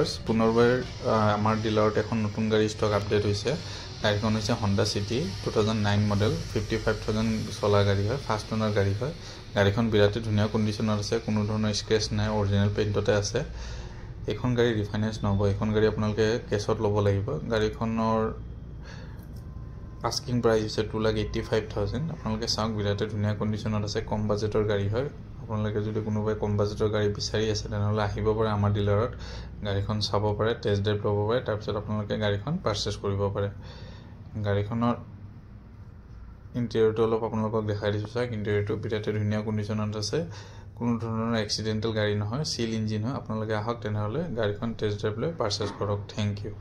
viewers পুনৰবাৰ আমাৰ ডিলাৰত এখন নতুন গাড়ী ষ্টক আপডেট হৈছে গাড়ীখন হৈছে Honda City 2009 মডেল 55000 চলা গাড়ী হয় ফাৰ্ষ্ট ওনাৰ গাড়ী হয় গাড়ীখন বিৰাটে ধুনীয়া কন্ডিশনত আছে কোনো ধৰণৰ স্ক্ৰেচ নাই অৰিজিনাল পেইণ্টতে আছে এখন গাড়ী ৰিফাইনেন্স নহব এখন গাড়ী আপোনালোকে কেছত ল'ব লাগিব গাড়ীখনৰ asking price is 2,85,000 আপোনালোকে চাওক বিৰাটে ধুনীয়া কন্ডিশনত আছে কম বাজেটৰ গাড়ী হয় আপোনালোকে যদি কোনোবাই কম বাজেটৰ গাড়ী বিচাৰি আছে তেনেহলে আহিব পাৰে আমাৰ ডিলাৰত গাড়ীখন চাব পাৰে টেষ্ট ড্ৰাইভ ল'ব পাৰে তাৰ পিছত আপোনালোকে গাড়ীখন পাৰচেজ কৰিব পাৰে গাড়ীখনৰ ইন্টেৰিয়ৰটো অলপ আপোনালোকক দেখাই দিছো চাওক ইন্টেৰিয়ৰটো বিৰাটে ধুনীয়া কন্ডিশনত আছে কোনো ধৰণৰ এক্সিডেন্টাল গাড়ী নহয় সিল ইঞ্জিন হয় আপোনালোকে আহক তেনেহলে গাড়ীখন টেষ্ট ড্ৰাইভ লৈ পাৰচেজ কৰক থ্যাংক ইউ